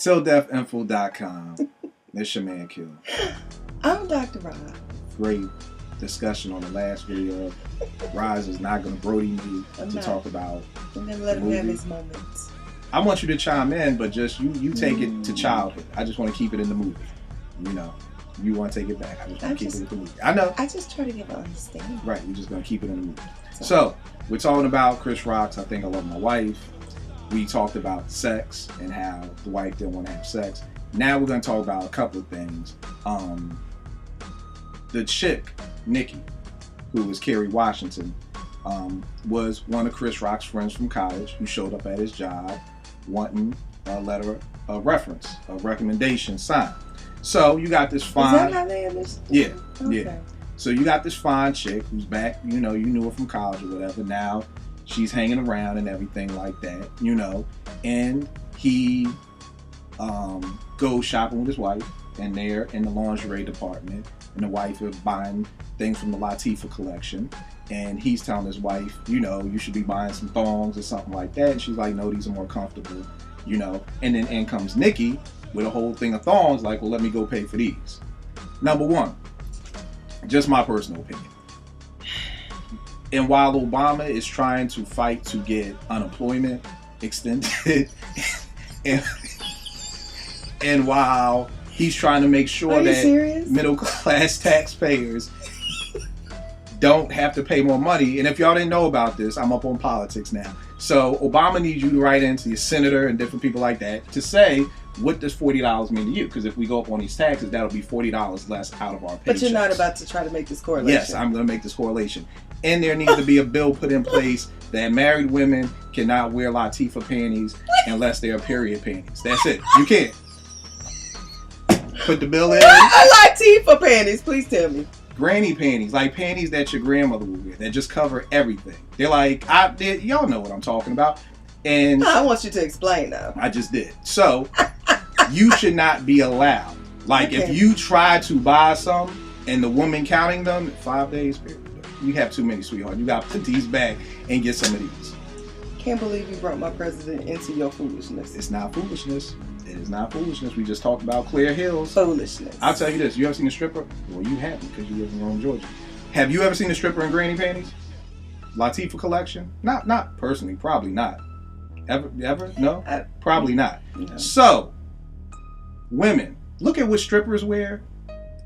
TillDeathInfo.com. It's your man Kil. I'm Dr. Roz. Great discussion on the last video. Roz is not going to Brody me to talk about. I'm going to let him have his moments. I want you to chime in, but just you take it to childhood. I just want to keep it in the movie. You know, you want to take it back. I just want to keep it in the movie. I know. I just try to give an understanding. Right, we're just going to keep it in the movie. So, we're talking about Chris Rock's I Think I Love My Wife. We talked about sex and how the wife didn't want to have sex. Now we're going to talk about a couple of things. The chick, Nikki, who was Kerry Washington, was one of Chris Rock's friends from college who showed up at his job wanting a letter of reference, a recommendation signed. So you got this fine... Is that how they understand? Yeah, okay. Yeah. So you got this fine chick who's back, you know, you knew her from college or whatever. Now she's hanging around and everything like that, you know. And he goes shopping with his wife, and they're in the lingerie department, and the wife is buying things from the Latifah collection. And he's telling his wife, you know, you should be buying some thongs or something like that. And she's like, no, these are more comfortable, you know. And then in comes Nikki with a whole thing of thongs, like, well, let me go pay for these. Number one, just my personal opinion. And while Obama is trying to fight to get unemployment extended, and while he's trying to make sure that middle class taxpayers don't have to pay more money. And if y'all didn't know about this, I'm up on politics now. So Obama needs you to write into your senator and different people like that to say, what does $40 mean to you? Because if we go up on these taxes, that'll be $40 less out of our paychecks. But you're not about to try to make this correlation. Yes, I'm going to make this correlation. And there needs to be a bill put in place that married women cannot wear Latifah panties unless they are period panties. That's it. You can't. Put the bill in. Latifah panties, please tell me. Granny panties, like panties that your grandmother would wear, that just cover everything. They're like, y'all know what I'm talking about. And I want you to explain though. I just did. So, you should not be allowed. Like, okay. If you try to buy some and the woman counting them, 5 days, you have too many, sweetheart. You got to put these back and get some of these. Can't believe you brought my president into your foolishness. It's not foolishness. It is not foolishness. We just talked about Clear Hills. Foolishness. I'll tell you this. You ever seen a stripper? Well, you haven't because you live in Rome, Georgia. Have you ever seen a stripper in granny panties? Latifah collection? Not personally. Probably not. Ever? No? Probably not. No. So, women, look at what strippers wear.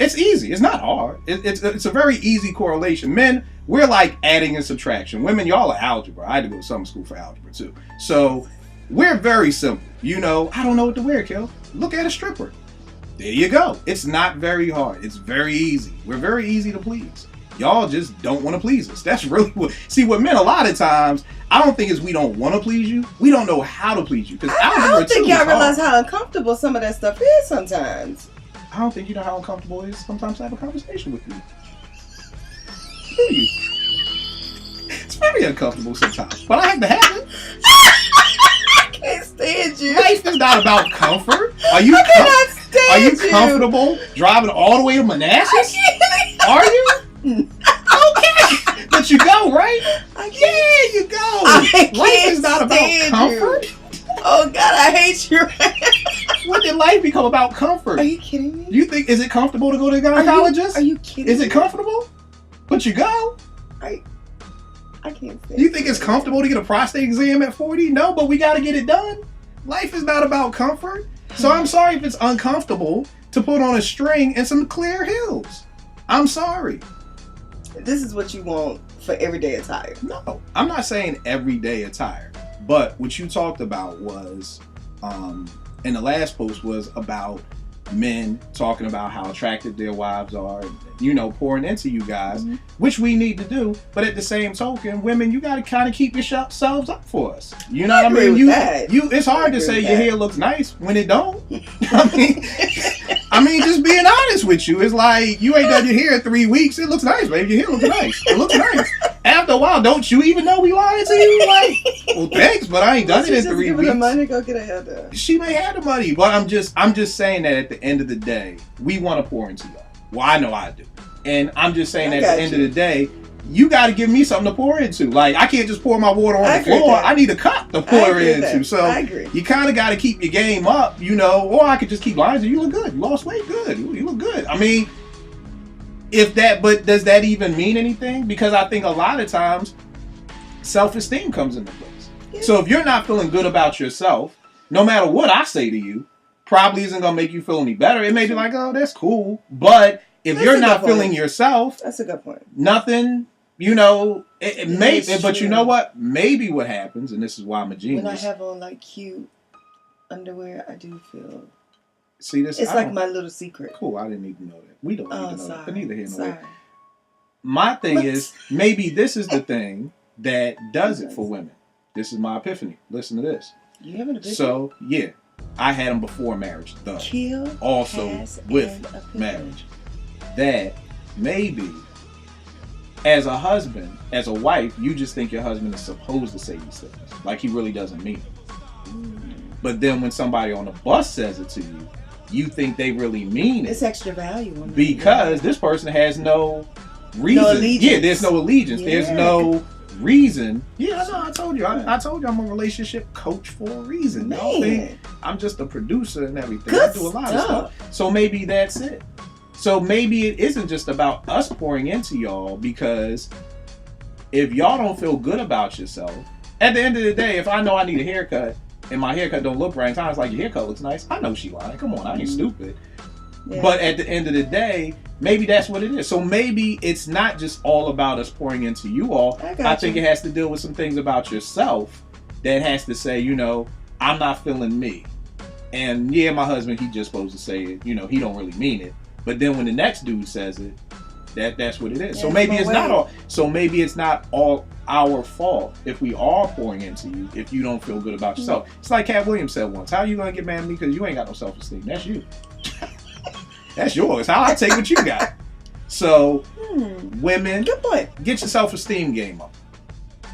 It's easy. It's not hard. It's a very easy correlation. Men, we're like adding and subtraction. Women, y'all are algebra. I had to go to summer school for algebra too. So, we're very simple. You know, I don't know what to wear, Kil. Look at a stripper. There you go. It's not very hard. It's very easy. We're very easy to please. Y'all just don't want to please us. That's really what... See, with men, a lot of times, I don't think it's we don't want to please you. We don't know how to please you. I don't think y'all realize how uncomfortable some of that stuff is sometimes. I don't think you know how uncomfortable it is sometimes to have a conversation with you. Do you? It's very uncomfortable sometimes. But I have to have it. I can't stand you. Life is not about comfort. Are you comfortable driving all the way to Manassas? Are you? Okay. But you go, right? Yeah, you go. Life is not about comfort. Oh, God, I hate you. When did life become about comfort? Are you kidding me? You think, is it comfortable to go to the gynecologist? Are you kidding Is it comfortable? But you go. I can't say. You think it's comfortable to get a prostate exam at 40? No, but we got to get it done. Life is not about comfort. So I'm sorry if it's uncomfortable to put on a string and some Clear Hills. I'm sorry. This is what you want for everyday attire. No, I'm not saying everyday attire. But what you talked about was, in the last post was about men talking about how attractive their wives are, you know, pouring into you guys, which we need to do. But at the same token, women, you got to kind of keep yourselves up for us. You know what I mean? It's hard to say your hair looks nice when it don't. I mean, just being honest with you, it's like you ain't done your hair in 3 weeks. It looks nice, baby. Your hair looks nice. It looks nice. After a while, don't you even know we lying to you? Like, well, thanks, but I ain't done it in 3 weeks. Give her the money, go get her hair done. She may have the money, but I'm just saying that at the end of the day, we want to pour into y'all. Well, I know I do, and I'm just saying that at the end of the day, you got to give me something to pour into. Like, I can't just pour my water on the floor. I need a cup to pour into. So you kind of got to keep your game up, you know, or I could just keep lying. You look good. You lost weight. Good. You look good. I mean, but does that even mean anything? Because I think a lot of times self-esteem comes into place. Yeah. So if you're not feeling good about yourself, no matter what I say to you, probably isn't going to make you feel any better. It may be like, oh, that's cool. But if you're not feeling yourself, that's a good point. Nothing, you know, it may, but you know what? Maybe what happens, and this is why I'm a genius. When I have on like cute underwear, I do feel. See this? It's like my little secret. Cool. I didn't need to know that. We don't need to know that. But neither here nor there. Sorry. My thing is, maybe this is the thing that does it for women. This is my epiphany. Listen to this. You have an epiphany? So, yeah. I had them before marriage, though. Kil also with marriage. That maybe, as a husband, as a wife, you just think your husband is supposed to say these things. Like he really doesn't mean it. But then when somebody on the bus says it to you, you think they really mean it. It's extra value on because this person has no reason. No allegiance. Yeah, there's no allegiance. Yeah. There's no reason. Yeah, I know. I told you. I told you I'm a relationship coach for a reason. Man. Y'all think I'm just a producer and everything. Good I do a lot of stuff. So maybe that's it. So maybe it isn't just about us pouring into y'all, because if y'all don't feel good about yourself, at the end of the day, if I know I need a haircut and my haircut don't look right, and times like, your haircut looks nice, I know she lying. Come on, I ain't stupid. Yeah. But at the end of the day, maybe that's what it is. So maybe it's not just all about us pouring into you all. I think it has to deal with some things about yourself that has to say, you know, I'm not feeling me. And yeah, my husband, he just supposed to say it. You know, he don't really mean it. But then when the next dude says it, that's what it is. So maybe it's not all. So maybe it's not all our fault if we are pouring into you. If you don't feel good about yourself, it's like Cat Williams said once: "How are you gonna get mad at me because you ain't got no self-esteem? That's you. That's yours. How I take what you got." So, women, good point. Get your self-esteem game up.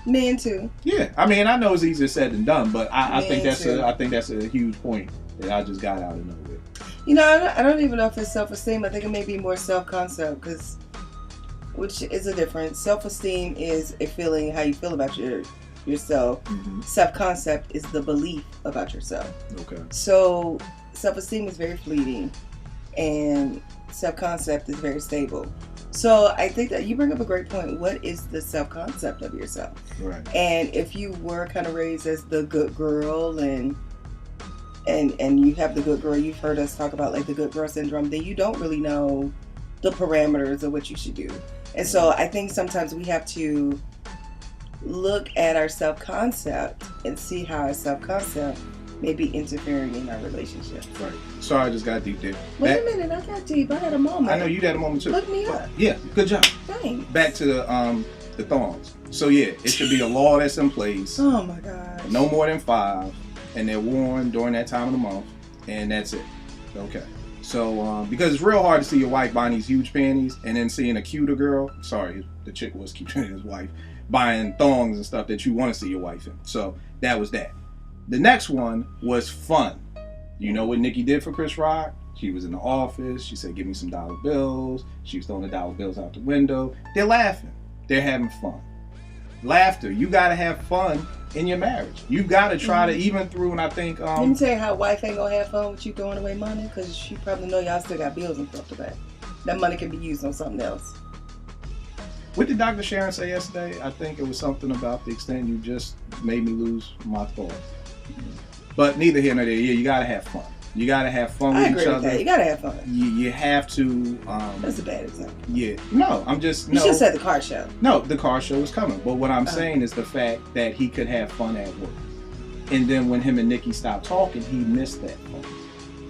Men too. Yeah, I mean, I know it's easier said than done, but I think that's a huge point that I just got out of nowhere. You know, I don't even know if it's self-esteem. I think it may be more self-concept, which is a difference. Self-esteem is a feeling, how you feel about yourself. Mm-hmm. Self-concept is the belief about yourself. Okay. So self-esteem is very fleeting, and self-concept is very stable. So I think that you bring up a great point. What is the self-concept of yourself? Right. And if you were kind of raised as the good girl and you have the good girl, you've heard us talk about like the good girl syndrome, then you don't really know the parameters of what you should do. And so I think sometimes we have to look at our self-concept and see how our self-concept may be interfering in our relationship. Right. Sorry, I just got deep there. Wait a minute, I got deep. I had a moment. I know you had a moment too. Look me up. Yeah, good job. Thanks. Back to the thongs. So yeah, it should be a law that's in place. Oh my gosh. No more than 5. And they're worn during that time of the month, and that's it. Okay. So, because it's real hard to see your wife buying these huge panties, and then seeing a cuter girl, sorry, the chick was cuter than his wife, buying thongs and stuff that you want to see your wife in. So, that was that. The next one was fun. You know what Nikki did for Chris Rock? She was in the office. She said, give me some dollar bills. She was throwing the dollar bills out the window. They're laughing. They're having fun. Laughter. You got to have fun in your marriage. You got to try to, even through, and I think... Let me tell you how wife ain't going to have fun with you throwing away money, because she probably know y'all still got bills and stuff to pay. That money can be used on something else. What did Dr. Sharon say yesterday? I think it was something about the extent you just made me lose my thought. But neither here nor there. Yeah, you got to have fun. You got to have fun with each other. That. You got to have fun. You have to... That's a bad example. Yeah. No, I'm just... You should have said the car show. No, the car show is coming. But what I'm saying is the fact that he could have fun at work. And then when him and Nikki stopped talking, he missed that fun.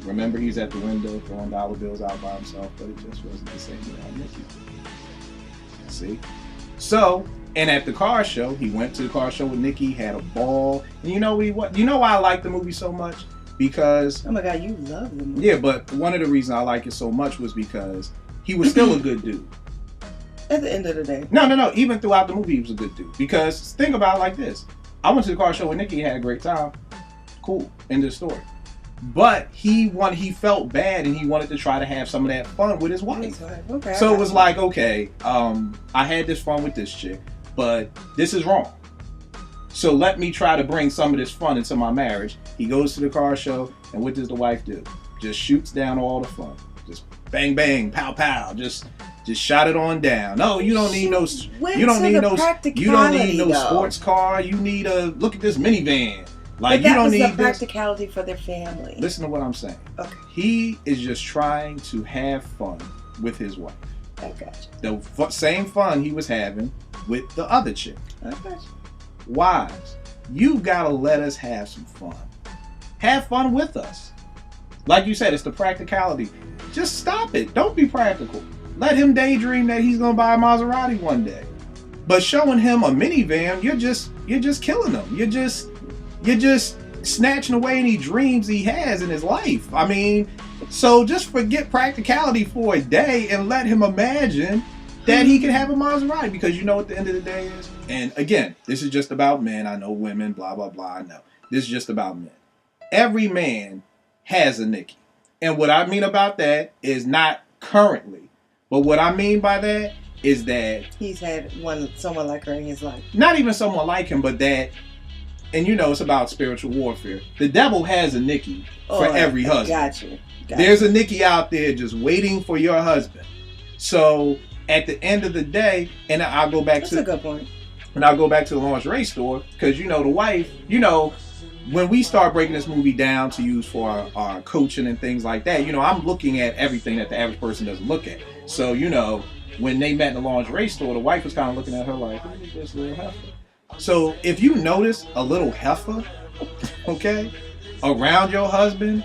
Remember, he's at the window throwing dollar bills out by himself, but it just wasn't the same without Nikki. See? So... And at the car show, he went to the car show with Nikki, had a ball. And you know what? You know why I like the movie so much? Because... Oh my God, you love the movie. Yeah, but one of the reasons I like it so much was because he was still a good dude. At the end of the day. No. Even throughout the movie, he was a good dude. Because think about it like this. I went to the car show with Nikki, had a great time. Cool. End of the story. But he felt bad and he wanted to try to have some of that fun with his wife. Okay, so it was like, okay, I had this fun with this chick, but this is wrong. So let me try to bring some of this fun into my marriage. He goes to the car show, and what does the wife do? Just shoots down all the fun. Just bang, bang, pow, pow. Just shot it on down. No, you don't need no sports car. You need look at this minivan. Like, you don't need this. That was the practicality for their family. Listen to what I'm saying. Okay. He is just trying to have fun with his wife. I got you. The same fun he was having with the other chick. I got you. Wives, you gotta let us have some fun. Have fun with us. Like you said, it's the practicality. Just stop it. Don't be practical. Let him daydream that he's gonna buy a Maserati one day. But showing him a minivan, you're just killing him. You're just snatching away any dreams he has in his life. I mean, so just forget practicality for a day and let him imagine that he can have a Maserati, because you know what the end of the day is? And again, this is just about men. I know women, blah, blah, blah. I know. This is just about men. Every man has a Nikki. And what I mean about that is not currently. But what I mean by that is that he's had someone like her in his life. Not even someone like him, but that, and you know it's about spiritual warfare. The devil has a Nikki for every husband. Gotcha. There's a Nikki out there just waiting for your husband. So at the end of the day, and I'll go back That's a good point. And I'll go back to the lingerie store, because you know the wife, you know, when we start breaking this movie down to use for our coaching and things like that, you know, I'm looking at everything that the average person doesn't look at. So, you know, when they met in the lingerie store, the wife was kind of looking at her like, who is this little heifer? So if you notice a little heifer, okay, around your husband,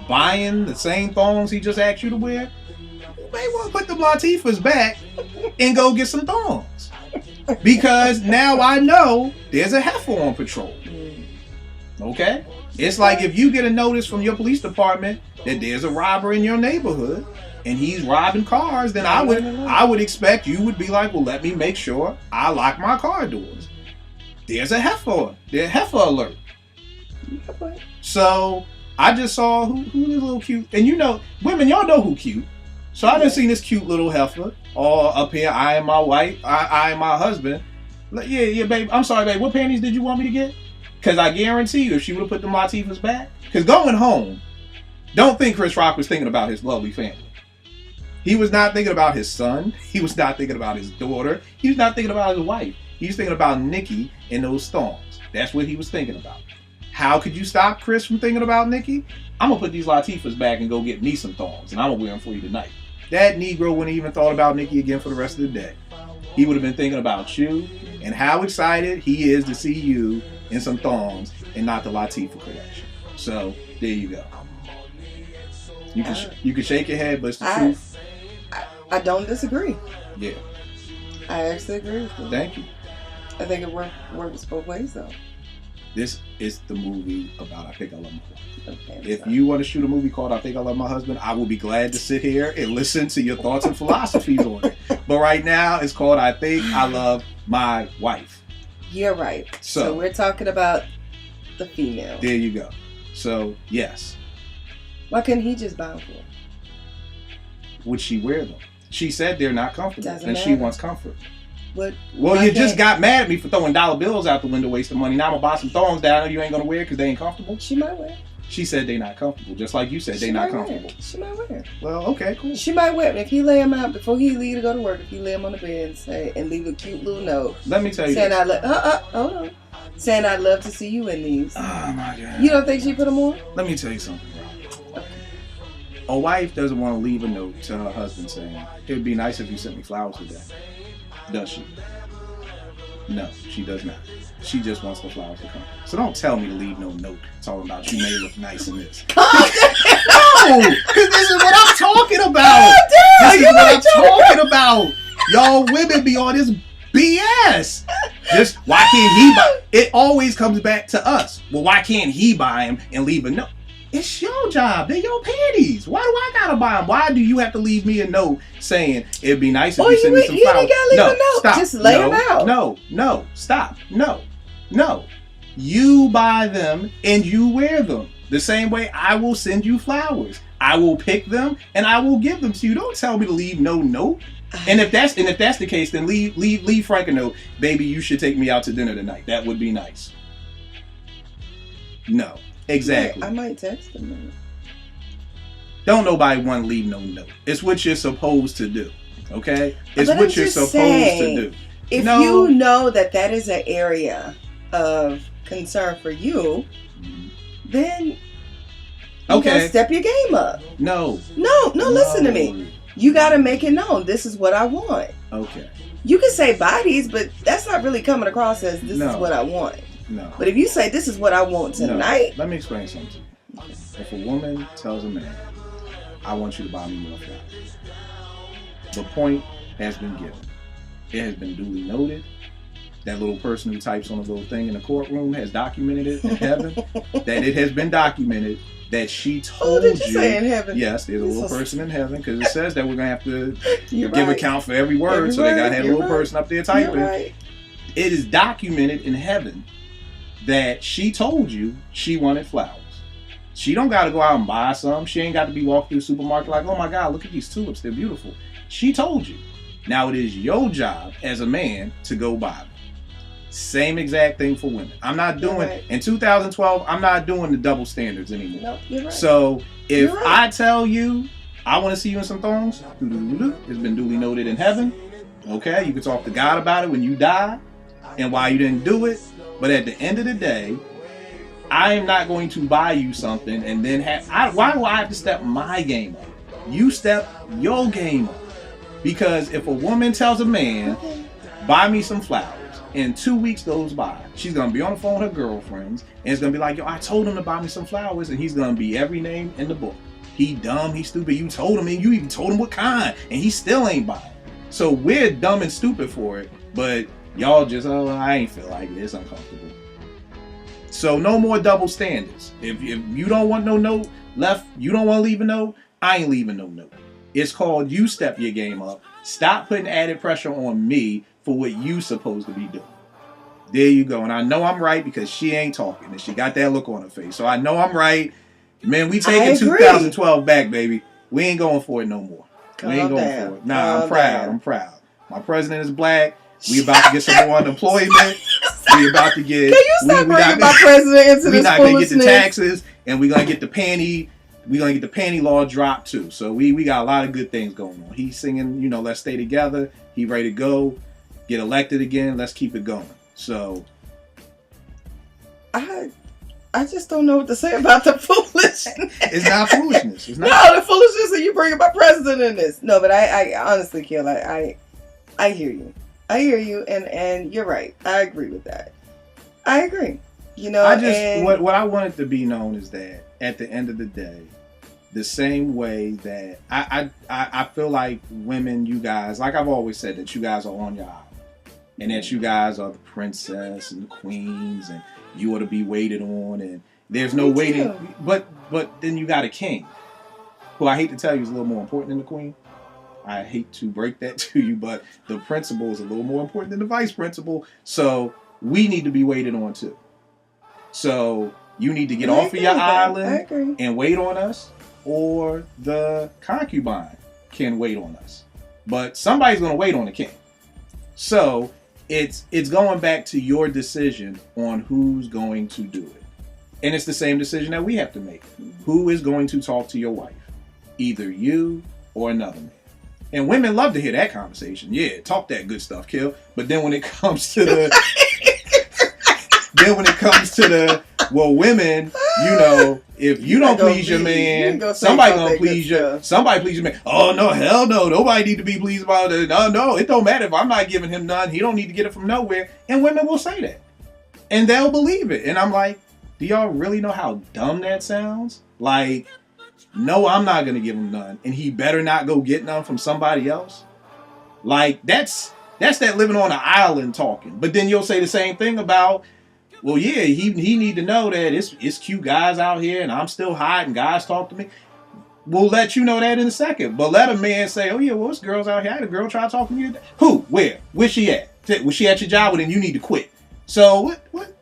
buying the same thongs he just asked you to wear, you may want to put the Latifahs back and go get some thongs. Because now I know there's a heifer on patrol. Okay? It's like if you get a notice from your police department that there's a robber in your neighborhood and he's robbing cars, then I would expect you would be like, well, let me make sure I lock my car doors. There's a heifer. There's a heifer alert. So I just saw who is little cute. And you know, women, y'all know who cute. So I done seen this cute little heifer all up here eyeing my wife, eyeing my husband. Like, yeah, babe. I'm sorry, babe. What panties did you want me to get? Because I guarantee you, if she would have put them Latifahs back, because going home, don't think Chris Rock was thinking about his lovely family. He was not thinking about his son. He was not thinking about his daughter. He was not thinking about his wife. He was thinking about Nikki and those thongs. That's what he was thinking about. How could you stop Chris from thinking about Nikki? I'm going to put these Latifahs back and go get me some thongs, and I'm going to wear them for you tonight. That Negro wouldn't even thought about Nikki again for the rest of the day. He would have been thinking about you and how excited he is to see you in some thongs and not the Latifah collection. So there you go. You can shake your head, but it's the truth. I don't disagree. Yeah. I actually agree with you. Thank you. I think it works both ways, though. This is the movie about I Think I Love My Husband. Okay, if you want to shoot a movie called I Think I Love My Husband, I will be glad to sit here and listen to your thoughts and philosophies on it. But right now, it's called I Think I Love My Wife. You're right. So we're talking about the female. There you go. So, yes. Why couldn't he just buy them for her? Would she wear them? She said they're not comfortable, and she wants comfort. Well, you just got mad at me for throwing dollar bills out the window, wasting money. Now I'm going to buy some thongs that I know you ain't going to wear because they ain't comfortable. She might wear. She said they not comfortable, just like you said they not comfortable. She might wear. Well, okay, cool. She might wear. If he lay him out before he leave to go to work, if he lay him on the bed and leave a cute little note. Let me tell you saying hold on. Saying I'd love to see you in these. Oh my God. You don't think she put them on? Let me tell you something, bro. Okay. A wife doesn't want to leave a note to her husband saying, it would be nice if you sent me flowers today. Does she? No, she does not. She just wants the flowers to come. So don't tell me to leave no note talking about you may look nice in this. No, because this is what I'm talking about. This is what I'm talking about. Y'all women be on this BS. Just why can't he buy? It always comes back to us. Well, why can't he buy him and leave a note? It's your job. They're your panties. Why do I gotta buy them? Why do you have to leave me a note saying it'd be nice if you send me some flowers? You ain't gotta leave a note. Stop. Just lay them out. No. Stop. No. You buy them and you wear them. The same way I will send you flowers. I will pick them and I will give them to you. Don't tell me to leave no note. And if that's the case, then leave Frank a note. Baby, you should take me out to dinner tonight. That would be nice. No, exactly. I might text him. Don't nobody want to leave no note. It's what you're supposed to do. Okay? It's what you're supposed to do. If you know that is an area of concern for you, then you gotta step your game up. No, listen to me. You gotta make it known. This is what I want. Okay. You can say bodies, but that's not really coming across as this is what I want. No. But if you say this is what I want tonight. Let me explain something to you. Okay. If a woman tells a man, I want you to buy me more flowers, the point has been given. It has been duly noted. That little person who types on a little thing in the courtroom has documented it in heaven. That it has been documented that she told you. Say in heaven? Yes, there's a little person in heaven because it says that we're going to have to give account for every word. So they got to have a little person up there typing. Right. It is documented in heaven that she told you she wanted flowers. She don't got to go out and buy some. She ain't got to be walking through the supermarket like, oh my God, look at these tulips. They're beautiful. She told you. Now it is your job as a man to go buy them. Same exact thing for women. I'm not doing, in 2012, I'm not doing the double standards anymore. Nope, you're right. So if I tell you, I want to see you in some thongs, it's been duly noted in heaven. Okay, you can talk to God about it when you die and why you didn't do it. But at the end of the day, I am not going to buy you something and then why do I have to step my game up? You step your game up. Because if a woman tells a man, buy me some flowers, and 2 weeks goes by, she's going to be on the phone with her girlfriends, and it's going to be like, yo, I told him to buy me some flowers, and he's going to be every name in the book. He dumb, he stupid, you told him, and you even told him what kind, and he still ain't buying. So we're dumb and stupid for it, but y'all just, I ain't feel like it, it's uncomfortable. So no more double standards. If you don't want no note left, you don't want to leave a note, I ain't leaving no note. It's called you step your game up. Stop putting added pressure on me for what you supposed to be doing. There you go. And I know I'm right because she ain't talking and she got that look on her face. So I know I'm right. Man, we taking 2012 back, baby. We ain't going for it no more. We ain't going for it. Nah, I'm proud. I'm proud. My president is black. We about to get some more unemployment. We about to get. Can you stop bringing my president into this? We're not gonna get the taxes, and we're gonna get the panty. We're going to get the panty law dropped too. So we got a lot of good things going on. He's singing, let's stay together. He ready to go. Get elected again. Let's keep it going. So I just don't know what to say about the foolishness. It's not foolishness. It's not. No, the foolishness that you bringing my president in this. No, but I honestly, Kil, I hear you. I hear you, and you're right. I agree with that. I agree. What I want it to be known is that at the end of the day, the same way that I feel like women, you guys, like I've always said, that you guys are on your island. And that you guys are the princess and the queens and you ought to be waited on and there's no waiting. But then you got a king who I hate to tell you is a little more important than the queen. I hate to break that to you, but the principal is a little more important than the vice principal. So we need to be waited on too. So you need to get off of your island and wait on us, or the concubine can wait on us. But somebody's going to wait on the king. So it's going back to your decision on who's going to do it. And it's the same decision that we have to make. Who is going to talk to your wife? Either you or another man. And women love to hear that conversation. Yeah, talk that good stuff, Kil. But then when it comes to the... well, women, if you don't please your man, somebody gonna please you. Somebody please your man. Oh no, hell no, nobody need to be pleased about it. No, it don't matter if I'm not giving him none. He don't need to get it from nowhere. And women will say that, and they'll believe it. And I'm like, do y'all really know how dumb that sounds? Like, no, I'm not gonna give him none, and he better not go get none from somebody else. Like that's that living on an island talking. But then you'll say the same thing about. Well, yeah, he need to know that it's cute guys out here and I'm still hot and guys talk to me. We'll let you know that in a second. But let a man say, oh, yeah, well, it's girls out here. I had a girl try to talk to me. Who? Where? Where's she at? Was she at your job? Well, then you need to quit. So what?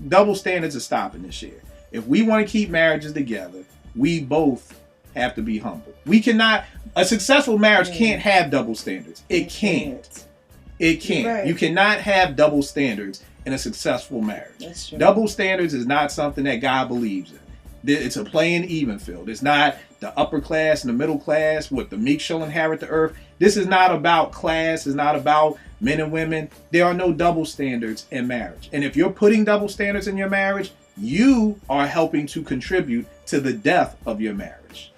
double standards are stopping this year. If we want to keep marriages together, we both have to be humble. We cannot. A successful marriage can't have double standards. It can't. It can't. Right. You cannot have double standards in a successful marriage. That's true. Double standards is not something that God believes in. It's a playing even field. It's not the upper class and the middle class. What the meek shall inherit the earth. This is not about class. It's not about men and women. There are no double standards in marriage. And if you're putting double standards in your marriage, you are helping to contribute to the death of your marriage.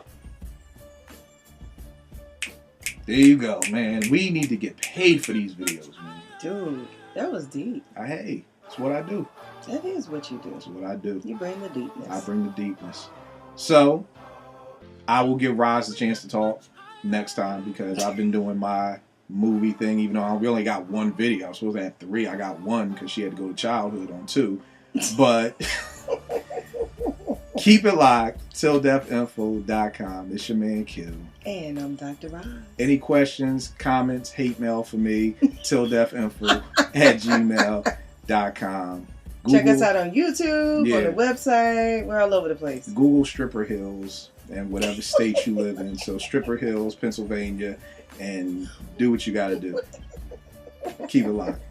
There you go, man. We need to get paid for these videos, man. Dude, that was deep. Hey, it's what I do. That is what you do. That's what I do. You bring the deepness. I bring the deepness. So, I will give Roz a chance to talk next time because I've been doing my movie thing, even though we only got one video. I was supposed to have 3. I got 1 because she had to go to childhood on 2. But keep it locked. TillDeathInfo.com. It's your man Kil. And I'm Dr. Roz. Any questions, comments, hate mail for me, TillDeathInfo@gmail.com. Check us out on YouTube, on the website. We're all over the place. Google Stripper Hills and whatever state you live in. So Stripper Hills, Pennsylvania, and do what you got to do. Keep it locked.